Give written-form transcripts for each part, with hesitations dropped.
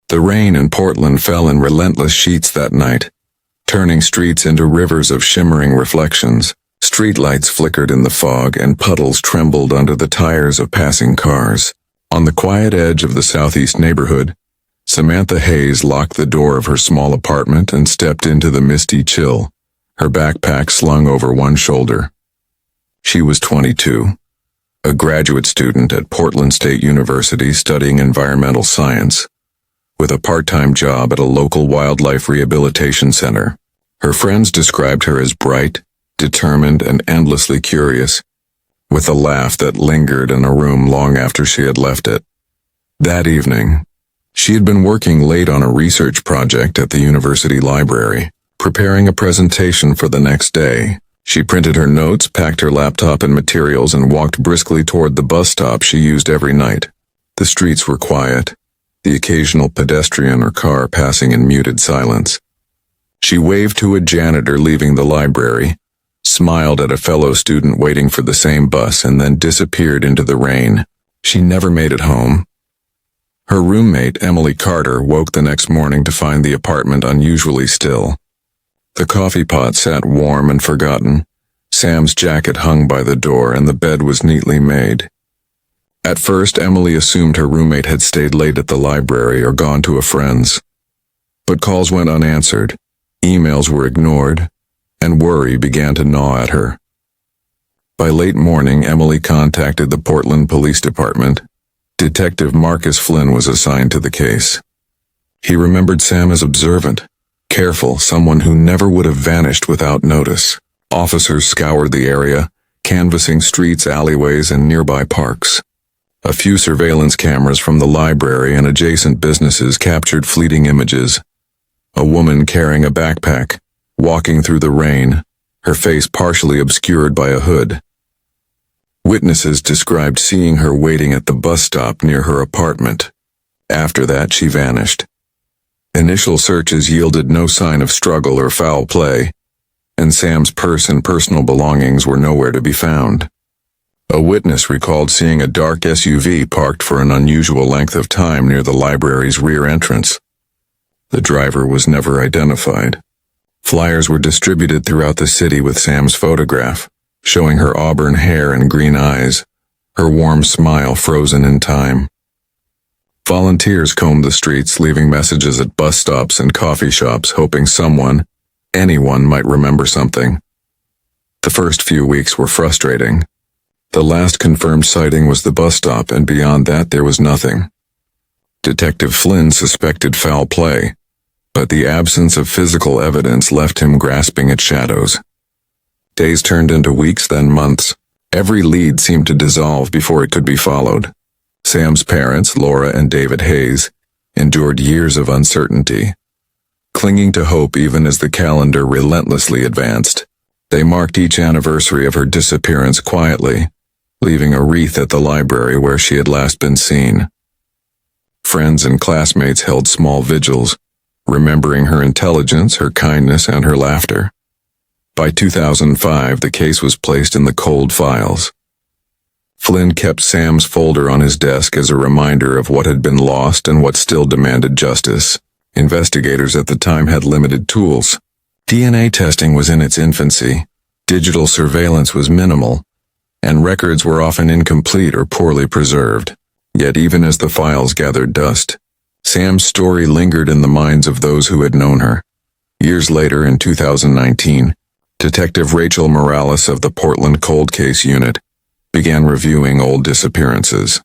The rain in Portland fell in relentless sheets that night, turning streets into rivers of shimmering reflections. Streetlights flickered in the fog and puddles trembled under the tires of passing cars. On the quiet edge of the southeast neighborhood, Samantha Hayes locked the door of her small apartment and stepped into the misty chill, her backpack slung over one shoulder. She was 22, a graduate student at Portland State University studying environmental science, with a part-time job at a local wildlife rehabilitation center. Her friends described her as bright, determined, and endlessly curious, with a laugh that lingered in a room long after she had left it. That evening, she had been working late on a research project at the university library, preparing a presentation for the next day. She printed her notes, packed her laptop and materials, and walked briskly toward the bus stop she used every night. The streets were quiet, the occasional pedestrian or car passing in muted silence. She waved to a janitor leaving the library, smiled at a fellow student waiting for the same bus, and then disappeared into the rain. She never made it home. Her roommate, Emily Carter, woke the next morning to find the apartment unusually still. The coffee pot sat warm and forgotten. Sam's jacket hung by the door, and the bed was neatly made. At first, Emily assumed her roommate had stayed late at the library or gone to a friend's. But calls went unanswered, emails were ignored, and worry began to gnaw at her. By late morning, Emily contacted the Portland Police Department. Detective Marcus Flynn was assigned to the case. He remembered Sam as observant, careful, someone who never would have vanished without notice. Officers scoured the area, canvassing streets, alleyways, and nearby parks. A few surveillance cameras from the library and adjacent businesses captured fleeting images. A woman carrying a backpack, walking through the rain, her face partially obscured by a hood. Witnesses described seeing her waiting at the bus stop near her apartment. After that, she vanished. Initial searches yielded no sign of struggle or foul play, and Sam's purse and personal belongings were nowhere to be found. A witness recalled seeing a dark SUV parked for an unusual length of time near the library's rear entrance. The driver was never identified. Flyers were distributed throughout the city with Sam's photograph, showing her auburn hair and green eyes, her warm smile frozen in time. Volunteers combed the streets, leaving messages at bus stops and coffee shops, hoping anyone might remember something. The first few weeks were frustrating. The last confirmed sighting was the bus stop, and beyond that there was nothing. Detective Flynn suspected foul play, but the absence of physical evidence left him grasping at shadows. Days turned into weeks, then months. Every lead seemed to dissolve before it could be followed. Sam's parents, Laura and David Hayes, endured years of uncertainty, clinging to hope even as the calendar relentlessly advanced. They marked each anniversary of her disappearance quietly, leaving a wreath at the library where she had last been seen. Friends and classmates held small vigils, remembering her intelligence, her kindness, and her laughter. By 2005, the case was placed in the cold files. Flynn kept Sam's folder on his desk as a reminder of what had been lost and what still demanded justice. Investigators at the time had limited tools. DNA testing was in its infancy, digital surveillance was minimal, and records were often incomplete or poorly preserved. Yet even as the files gathered dust, Sam's story lingered in the minds of those who had known her. Years later, in 2019, Detective Rachel Morales of the Portland Cold Case Unit began reviewing old disappearances.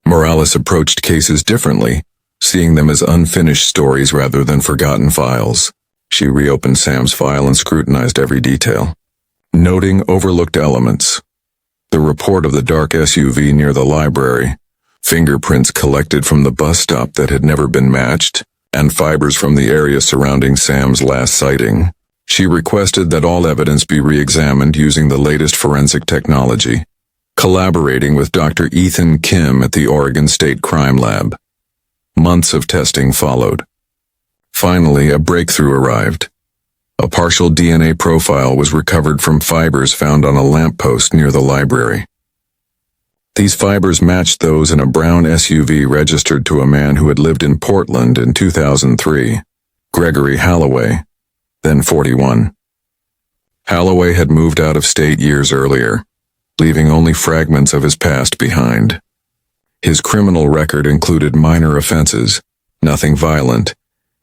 Morales approached cases differently, seeing them as unfinished stories rather than forgotten files. She reopened Sam's file and scrutinized every detail, noting overlooked elements. The report of the dark SUV near the library, fingerprints collected from the bus stop that had never been matched, and fibers from the area surrounding Sam's last sighting. She requested that all evidence be re-examined using the latest forensic technology, collaborating with Dr. Ethan Kim at the Oregon State Crime Lab. Months of testing followed. Finally, a breakthrough arrived. A partial DNA profile was recovered from fibers found on a lamppost near the library. These fibers matched those in a brown SUV registered to a man who had lived in Portland in 2003, Gregory Halloway, then 41. Halloway had moved out of state years earlier, leaving only fragments of his past behind. His criminal record included minor offenses, nothing violent,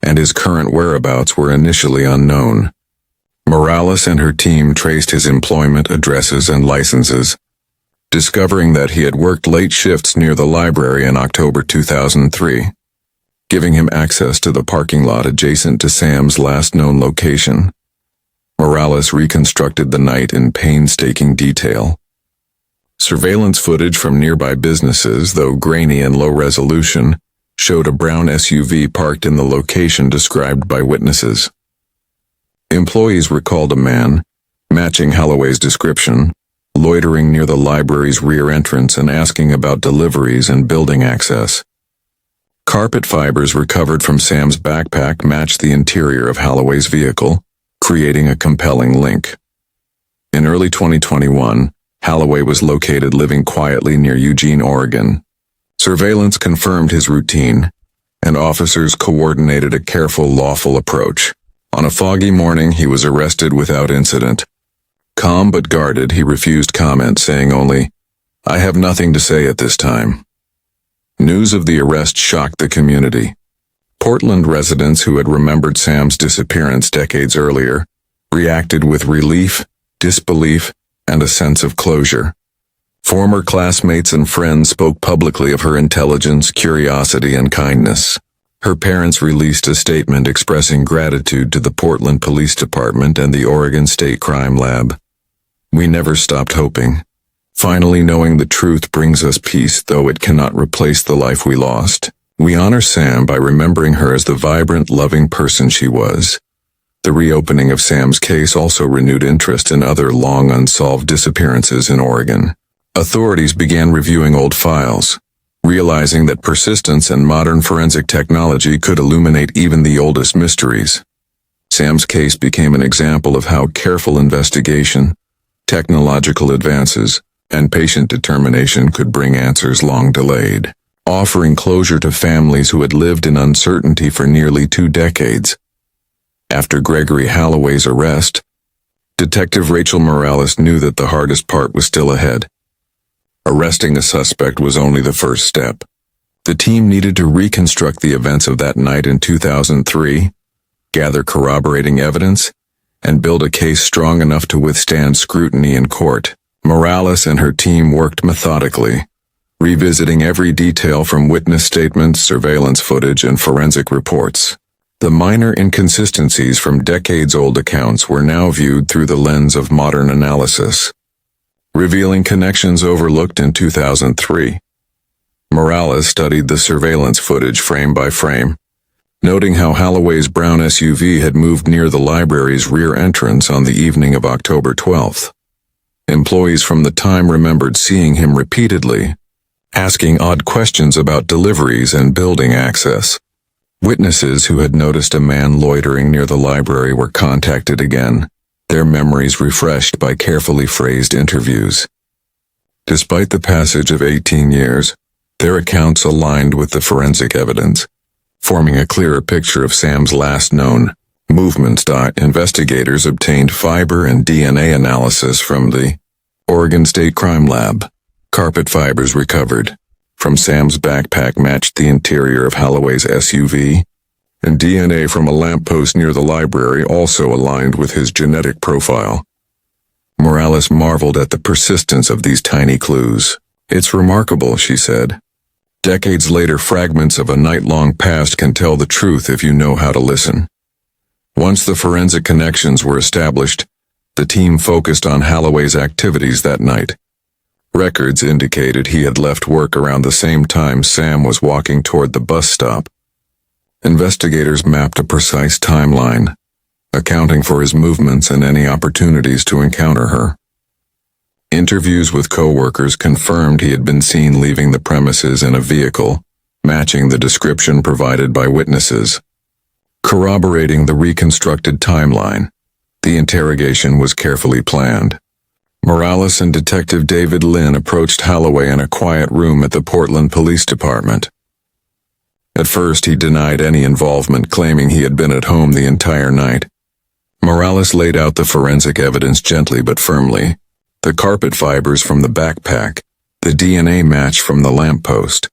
and his current whereabouts were initially unknown. Morales and her team traced his employment addresses and licenses, discovering that he had worked late shifts near the library in October 2003, giving him access to the parking lot adjacent to Sam's last known location. Morales reconstructed the night in painstaking detail. Surveillance footage from nearby businesses, though grainy and low resolution, showed a brown SUV parked in the location described by witnesses. Employees recalled a man, matching Halloway's description, loitering near the library's rear entrance and asking about deliveries and building access. Carpet fibers recovered from Sam's backpack matched the interior of Halloway's vehicle, creating a compelling link. In early 2021, Halloway was located living quietly near Eugene, Oregon. Surveillance confirmed his routine, and officers coordinated a careful, lawful approach. On a foggy morning, he was arrested without incident. Calm but guarded, he refused comment, saying only, "I have nothing to say at this time." News of the arrest shocked the community. Portland residents who had remembered Sam's disappearance decades earlier reacted with relief, disbelief, and a sense of closure. Former classmates and friends spoke publicly of her intelligence, curiosity, and kindness. Her parents released a statement expressing gratitude to the Portland Police Department and the Oregon State Crime Lab. "We never stopped hoping. Finally knowing the truth brings us peace, though it cannot replace the life we lost. We honor Sam by remembering her as the vibrant, loving person she was." The reopening of Sam's case also renewed interest in other long unsolved disappearances in Oregon. Authorities began reviewing old files, realizing that persistence and modern forensic technology could illuminate even the oldest mysteries. Sam's case became an example of how careful investigation, technological advances, and patient determination could bring answers long delayed, offering closure to families who had lived in uncertainty for nearly 2 decades. After Gregory Halloway's arrest, Detective Rachel Morales knew that the hardest part was still ahead. Arresting a suspect was only the first step. The team needed to reconstruct the events of that night in 2003, gather corroborating evidence, and build a case strong enough to withstand scrutiny in court. Morales and her team worked methodically, revisiting every detail from witness statements, surveillance footage, and forensic reports. The minor inconsistencies from decades-old accounts were now viewed through the lens of modern analysis, revealing connections overlooked in 2003. Morales studied the surveillance footage frame by frame, noting how Halloway's brown SUV had moved near the library's rear entrance on the evening of October 12th. Employees from the time remembered seeing him repeatedly, asking odd questions about deliveries and building access. Witnesses who had noticed a man loitering near the library were contacted again, their memories refreshed by carefully phrased interviews. Despite the passage of 18 years, their accounts aligned with the forensic evidence, forming a clearer picture of Sam's last known movements. Investigators obtained fiber and DNA analysis from the Oregon State Crime Lab. Carpet fibers recovered from Sam's backpack matched the interior of Halloway's SUV, and DNA from a lamppost near the library also aligned with his genetic profile. Morales marveled at the persistence of these tiny clues. "It's remarkable," she said. "Decades later, fragments of a night-long past can tell the truth if you know how to listen." Once the forensic connections were established, the team focused on Halloway's activities that night. Records indicated he had left work around the same time Sam was walking toward the bus stop. Investigators mapped a precise timeline, accounting for his movements and any opportunities to encounter her. Interviews with co-workers confirmed he had been seen leaving the premises in a vehicle, matching the description provided by witnesses. Corroborating the reconstructed timeline, the interrogation was carefully planned. Morales and Detective David Lynn approached Holloway in a quiet room at the Portland Police Department. At first, he denied any involvement, claiming he had been at home the entire night. Morales laid out the forensic evidence gently but firmly: the carpet fibers from the backpack, the DNA match from the lamppost,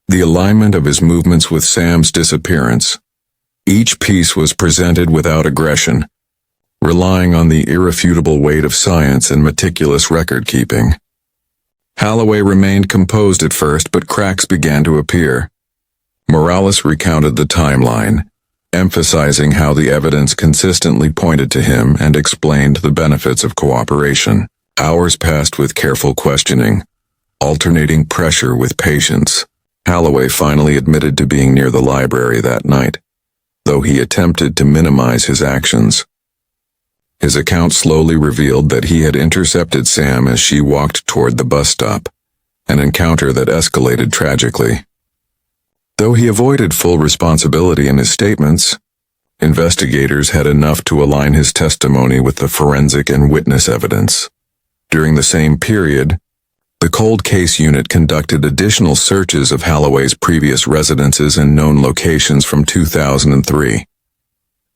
the alignment of his movements with Sam's disappearance. Each piece was presented without aggression, relying on the irrefutable weight of science and meticulous record-keeping. Holloway remained composed at first, but cracks began to appear. Morales recounted the timeline, emphasizing how the evidence consistently pointed to him and explained the benefits of cooperation. Hours passed with careful questioning, alternating pressure with patience. Holloway finally admitted to being near the library that night, though he attempted to minimize his actions. His account slowly revealed that he had intercepted Sam as she walked toward the bus stop, an encounter that escalated tragically. Though he avoided full responsibility in his statements, investigators had enough to align his testimony with the forensic and witness evidence. During the same period, the Cold Case Unit conducted additional searches of Holloway's previous residences and known locations from 2003.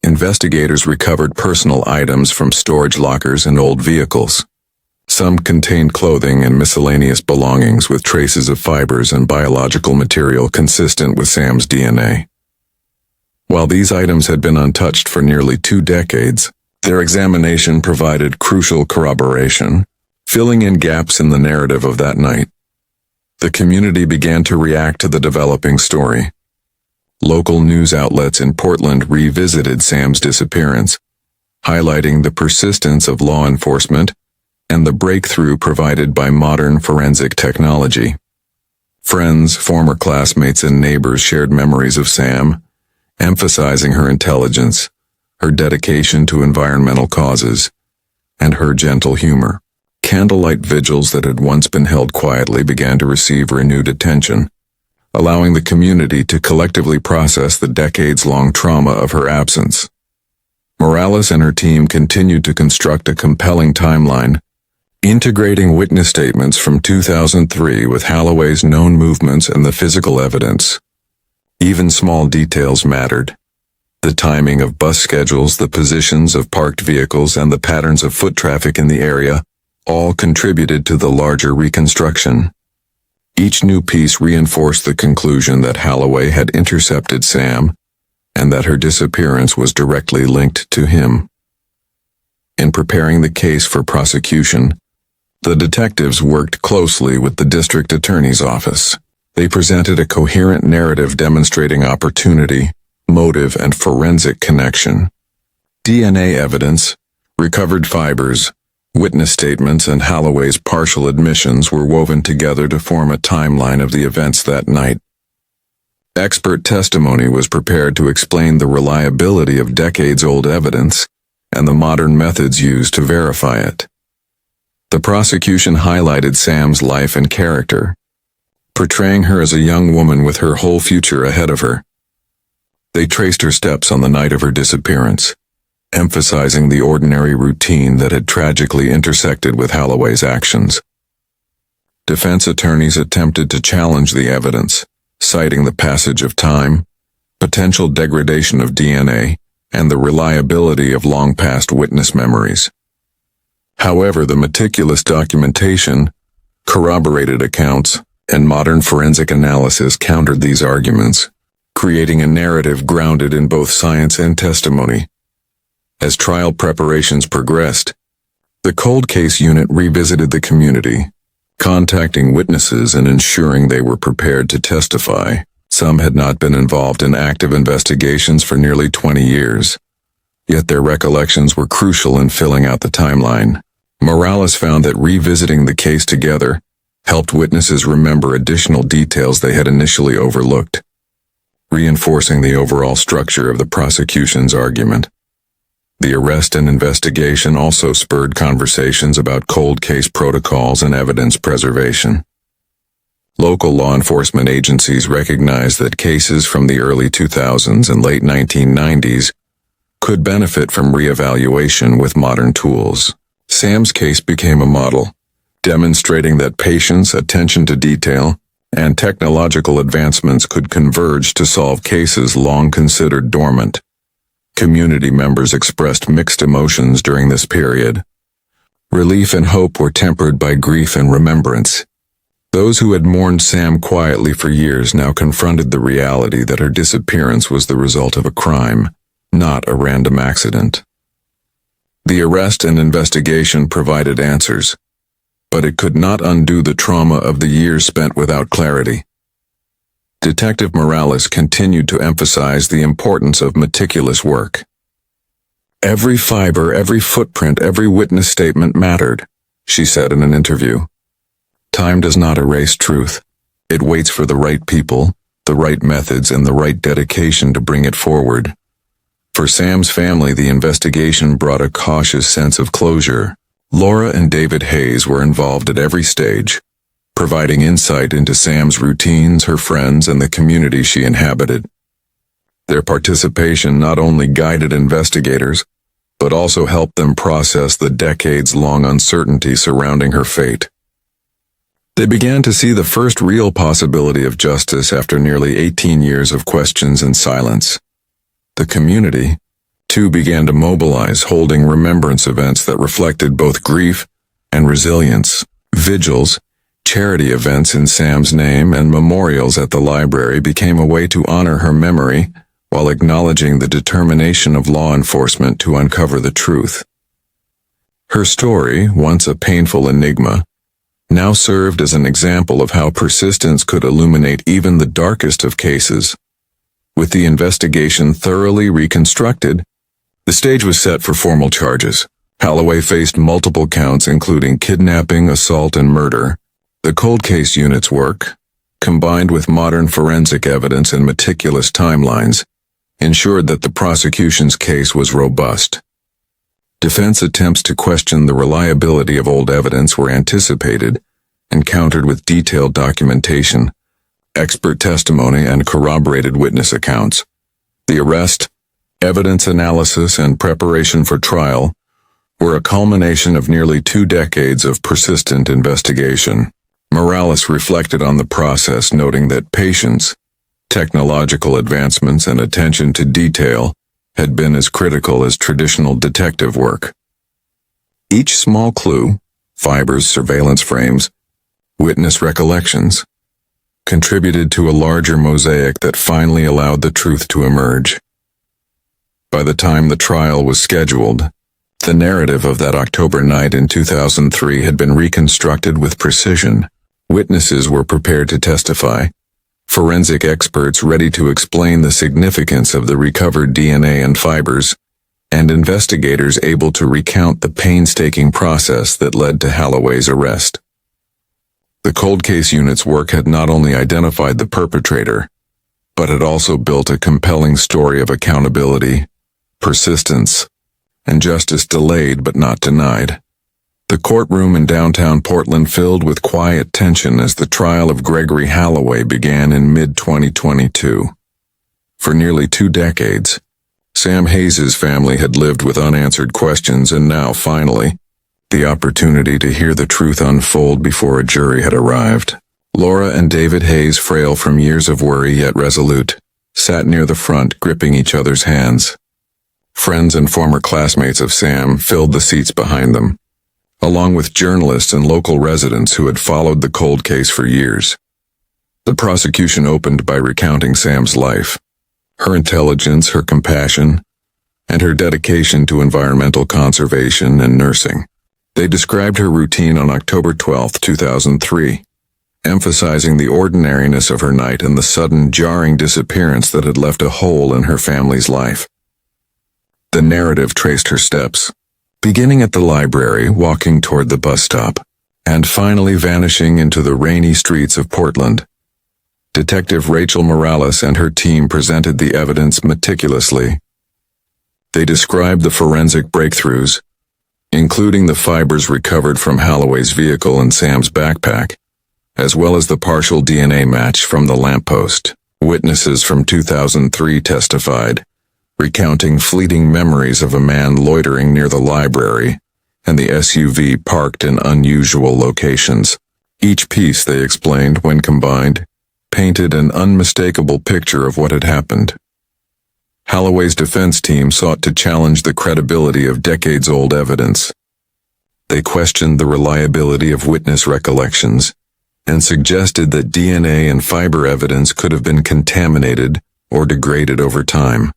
Investigators recovered personal items from storage lockers and old vehicles. Some contained clothing and miscellaneous belongings with traces of fibers and biological material consistent with Sam's DNA. While these items had been untouched for nearly 2 decades, their examination provided crucial corroboration, filling in gaps in the narrative of that night. The community began to react to the developing story. Local news outlets in Portland revisited Sam's disappearance, highlighting the persistence of law enforcement and the breakthrough provided by modern forensic technology. Friends, former classmates, and neighbors shared memories of Sam, emphasizing her intelligence, her dedication to environmental causes, and her gentle humor. Candlelight vigils that had once been held quietly began to receive renewed attention, allowing the community to collectively process the decades-long trauma of her absence. Morales and her team continued to construct a compelling timeline, integrating witness statements from 2003 with Holloway's known movements and the physical evidence. Even small details mattered. The timing of bus schedules, the positions of parked vehicles, and the patterns of foot traffic in the area all contributed to the larger reconstruction. Each new piece reinforced the conclusion that Holloway had intercepted Sam and that her disappearance was directly linked to him. In preparing the case for prosecution, the detectives worked closely with the district attorney's office. They presented a coherent narrative demonstrating opportunity, motive, and forensic connection. DNA evidence, recovered fibers, witness statements, and Holloway's partial admissions were woven together to form a timeline of the events that night. Expert testimony was prepared to explain the reliability of decades-old evidence and the modern methods used to verify it. The prosecution highlighted Sam's life and character, portraying her as a young woman with her whole future ahead of her. They traced her steps on the night of her disappearance, emphasizing the ordinary routine that had tragically intersected with Holloway's actions. Defense attorneys attempted to challenge the evidence, citing the passage of time, potential degradation of DNA, and the reliability of long-past witness memories. However, the meticulous documentation, corroborated accounts, and modern forensic analysis countered these arguments, creating a narrative grounded in both science and testimony. As trial preparations progressed, the Cold Case Unit revisited the community, contacting witnesses and ensuring they were prepared to testify. Some had not been involved in active investigations for nearly 20 years, yet their recollections were crucial in filling out the timeline. Morales found that revisiting the case together helped witnesses remember additional details they had initially overlooked, reinforcing the overall structure of the prosecution's argument. The arrest and investigation also spurred conversations about cold case protocols and evidence preservation. Local law enforcement agencies recognized that cases from the early 2000s and late 1990s could benefit from reevaluation with modern tools. Sam's case became a model, demonstrating that patience, attention to detail, and technological advancements could converge to solve cases long considered dormant. Community members expressed mixed emotions during this period. Relief and hope were tempered by grief and remembrance. Those who had mourned Sam quietly for years now confronted the reality that her disappearance was the result of a crime, not a random accident. The arrest and investigation provided answers, but it could not undo the trauma of the years spent without clarity. Detective Morales continued to emphasize the importance of meticulous work. Every fiber, every footprint, every witness statement mattered, she said in an interview. Time does not erase truth. It waits for the right people, the right methods, and the right dedication to bring it forward. For Sam's family, the investigation brought a cautious sense of closure. Laura and David Hayes were involved at every stage, providing insight into Sam's routines, her friends, and the community she inhabited. Their participation not only guided investigators, but also helped them process the decades-long uncertainty surrounding her fate. They began to see the first real possibility of justice after nearly 18 years of questions and silence. The community, too, began to mobilize, holding remembrance events that reflected both grief and resilience. Vigils, charity events in Sam's name, and memorials at the library became a way to honor her memory while acknowledging the determination of law enforcement to uncover the truth. Her story, once a painful enigma, now served as an example of how persistence could illuminate even the darkest of cases. With the investigation thoroughly reconstructed, the stage was set for formal charges. Holloway faced multiple counts including kidnapping, assault, and murder. The cold case unit's work, combined with modern forensic evidence and meticulous timelines, ensured that the prosecution's case was robust. Defense attempts to question the reliability of old evidence were anticipated and countered with detailed documentation, expert testimony, and corroborated witness accounts. The arrest, evidence analysis, and preparation for trial were a culmination of nearly 2 decades of persistent investigation. Morales reflected on the process, noting that patience, technological advancements, and attention to detail had been as critical as traditional detective work. Each small clue, fibers, surveillance frames, witness recollections, contributed to a larger mosaic that finally allowed the truth to emerge. By the time the trial was scheduled, the narrative of that October night in 2003 had been reconstructed with precision. Witnesses were prepared to testify, forensic experts ready to explain the significance of the recovered DNA and fibers, and investigators able to recount the painstaking process that led to Holloway's arrest. The cold case unit's work had not only identified the perpetrator, but had also built a compelling story of accountability, persistence, and justice delayed but not denied. The courtroom in downtown Portland filled with quiet tension as the trial of Gregory Holloway began in mid-2022. For nearly 2 decades, Sam Hayes' family had lived with unanswered questions, and now, finally, the opportunity to hear the truth unfold before a jury had arrived. Laura and David Hayes, frail from years of worry yet resolute, sat near the front, gripping each other's hands. Friends and former classmates of Sam filled the seats behind them, along with journalists and local residents who had followed the cold case for years. The prosecution opened by recounting Sam's life, her intelligence, her compassion, and her dedication to environmental conservation and nursing. They described her routine on October 12, 2003, emphasizing the ordinariness of her night and the sudden, jarring disappearance that had left a hole in her family's life. The narrative traced her steps, beginning at the library, walking toward the bus stop, and finally vanishing into the rainy streets of Portland. Detective Rachel Morales and her team presented the evidence meticulously. They described the forensic breakthroughs, including the fibers recovered from Holloway's vehicle and Sam's backpack, as well as the partial DNA match from the lamppost. Witnesses from 2003 testified, recounting fleeting memories of a man loitering near the library, and the SUV parked in unusual locations. Each piece, they explained, when combined, painted an unmistakable picture of what had happened. Holloway's defense team sought to challenge the credibility of decades-old evidence. They questioned the reliability of witness recollections and suggested that DNA and fiber evidence could have been contaminated or degraded over time.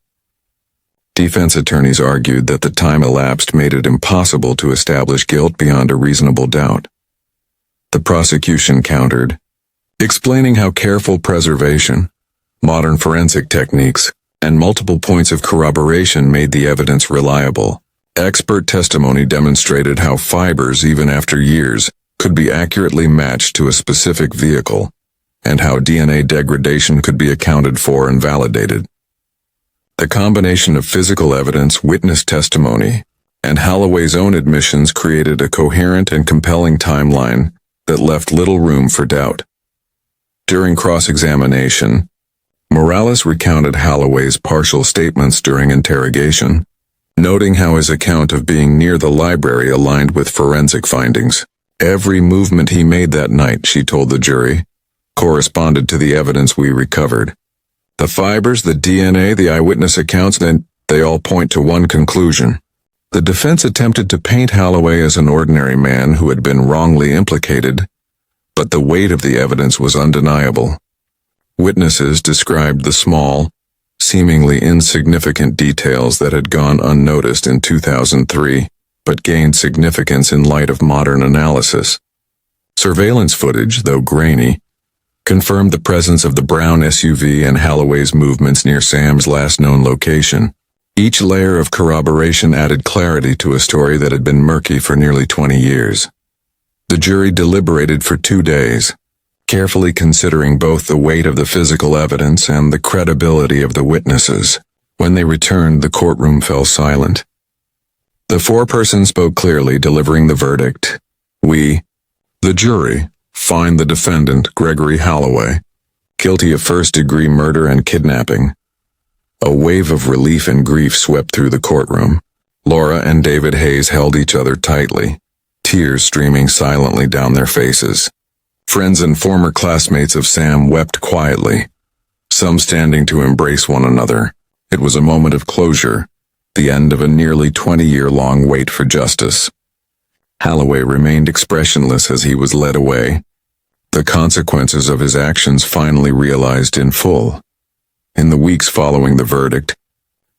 Defense attorneys argued that the time elapsed made it impossible to establish guilt beyond a reasonable doubt. The prosecution countered, explaining how careful preservation, modern forensic techniques, and multiple points of corroboration made the evidence reliable. Expert testimony demonstrated how fibers, even after years, could be accurately matched to a specific vehicle, and how DNA degradation could be accounted for and validated. The combination of physical evidence, witness testimony, and Holloway's own admissions created a coherent and compelling timeline that left little room for doubt. During cross-examination, Morales recounted Holloway's partial statements during interrogation, noting how his account of being near the library aligned with forensic findings. Every movement he made that night, she told the jury, corresponded to the evidence we recovered. The fibers, the DNA, the eyewitness accounts, and they all point to one conclusion. The defense attempted to paint Holloway as an ordinary man who had been wrongly implicated, but the weight of the evidence was undeniable. Witnesses described the small, seemingly insignificant details that had gone unnoticed in 2003, but gained significance in light of modern analysis. Surveillance footage, though grainy, confirmed the presence of the brown SUV and Holloway's movements near Sam's last known location. Each layer of corroboration added clarity to a story that had been murky for nearly 20 years. The jury deliberated for 2 days, carefully considering both the weight of the physical evidence and the credibility of the witnesses. When they returned, the courtroom fell silent. The foreperson spoke clearly, delivering the verdict. We, the jury, find the defendant, Gregory Holloway, guilty of first-degree murder and kidnapping. A wave of relief and grief swept through the courtroom. Laura and David Hayes held each other tightly, tears streaming silently down their faces. Friends and former classmates of Sam wept quietly, some standing to embrace one another. It was a moment of closure, the end of a nearly 20-year-long wait for justice. Holloway remained expressionless as he was led away, the consequences of his actions finally realized in full. In the weeks following the verdict,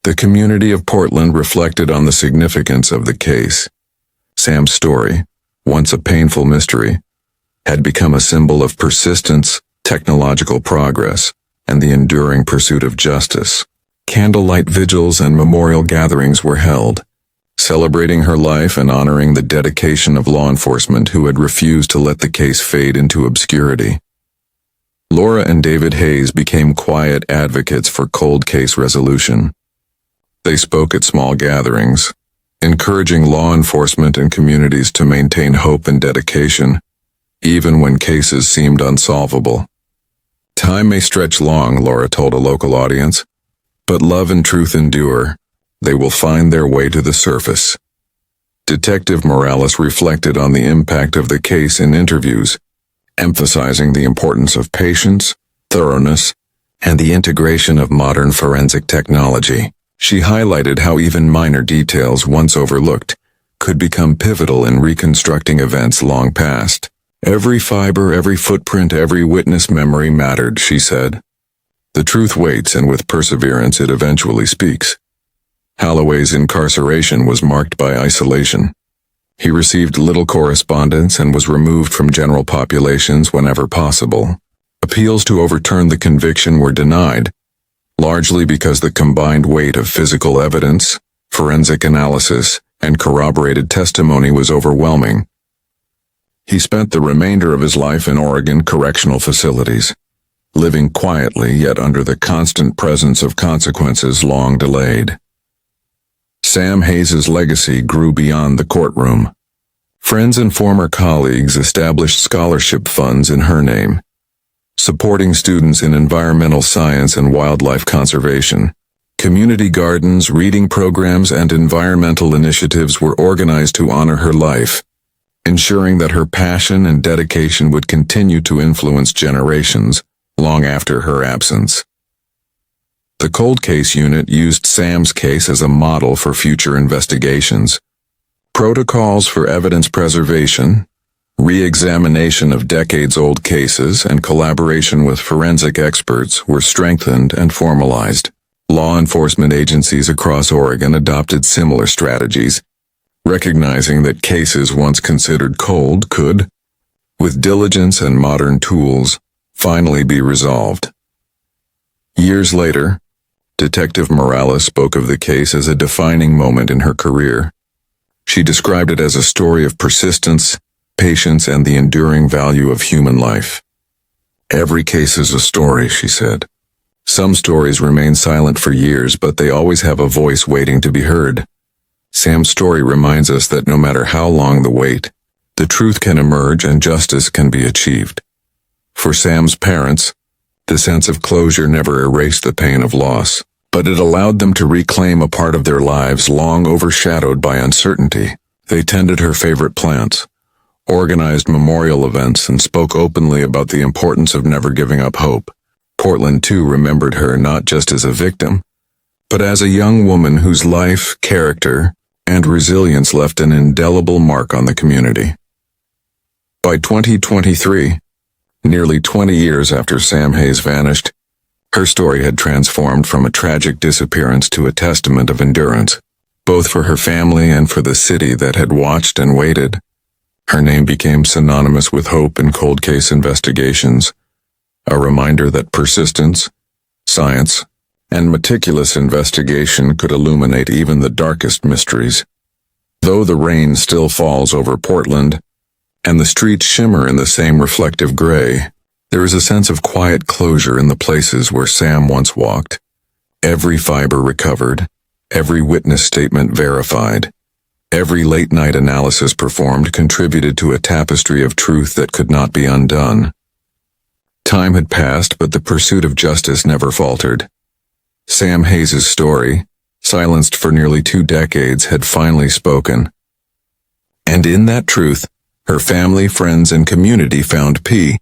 the community of Portland reflected on the significance of the case. Sam's story, once a painful mystery, had become a symbol of persistence, technological progress, and the enduring pursuit of justice. Candlelight vigils and memorial gatherings were held, celebrating her life and honoring the dedication of law enforcement who had refused to let the case fade into obscurity. Laura and David Hayes became quiet advocates for cold case resolution. They spoke at small gatherings, encouraging law enforcement and communities to maintain hope and dedication, even when cases seemed unsolvable. Time may stretch long, Laura told a local audience, but love and truth endure. They will find their way to the surface. Detective Morales reflected on the impact of the case in interviews, emphasizing the importance of patience, thoroughness, and the integration of modern forensic technology. She highlighted how even minor details once overlooked could become pivotal in reconstructing events long past. Every fiber, every footprint, every witness memory mattered, she said. The truth waits, and with perseverance it eventually speaks. Holloway's incarceration was marked by isolation. He received little correspondence and was removed from general populations whenever possible. Appeals to overturn the conviction were denied, largely because the combined weight of physical evidence, forensic analysis, and corroborated testimony was overwhelming. He spent the remainder of his life in Oregon correctional facilities, living quietly yet under the constant presence of consequences long delayed. Sam Hayes' legacy grew beyond the courtroom. Friends and former colleagues established scholarship funds in her name, supporting students in environmental science and wildlife conservation. Community gardens, reading programs, and environmental initiatives were organized to honor her life, ensuring that her passion and dedication would continue to influence generations long after her absence. The Cold Case Unit used Sam's case as a model for future investigations. Protocols for evidence preservation, re-examination of decades-old cases, and collaboration with forensic experts were strengthened and formalized. Law enforcement agencies across Oregon adopted similar strategies, recognizing that cases once considered cold could, with diligence and modern tools, finally be resolved. Years later, Detective Morales spoke of the case as a defining moment in her career. She described it as a story of persistence, patience, and the enduring value of human life. "Every case is a story," she said. "Some stories remain silent for years, but they always have a voice waiting to be heard. Sam's story reminds us that no matter how long the wait, the truth can emerge and justice can be achieved." For Sam's parents, the sense of closure never erased the pain of loss, but it allowed them to reclaim a part of their lives long overshadowed by uncertainty. They tended her favorite plants, organized memorial events, and spoke openly about the importance of never giving up hope. Portland, too, remembered her not just as a victim, but as a young woman whose life, character, and resilience left an indelible mark on the community. By 2023, nearly 20 years after Sam Hayes vanished, her story had transformed from a tragic disappearance to a testament of endurance, both for her family and for the city that had watched and waited. Her name became synonymous with hope in cold case investigations, a reminder that persistence, science, and meticulous investigation could illuminate even the darkest mysteries. Though the rain still falls over Portland, and the streets shimmer in the same reflective gray, there is a sense of quiet closure in the places where Sam once walked. Every fiber recovered, every witness statement verified, every late-night analysis performed contributed to a tapestry of truth that could not be undone. Time had passed, but the pursuit of justice never faltered. Sam Hayes' story, silenced for nearly 2 decades, had finally spoken. And in that truth, her family, friends, and community found peace.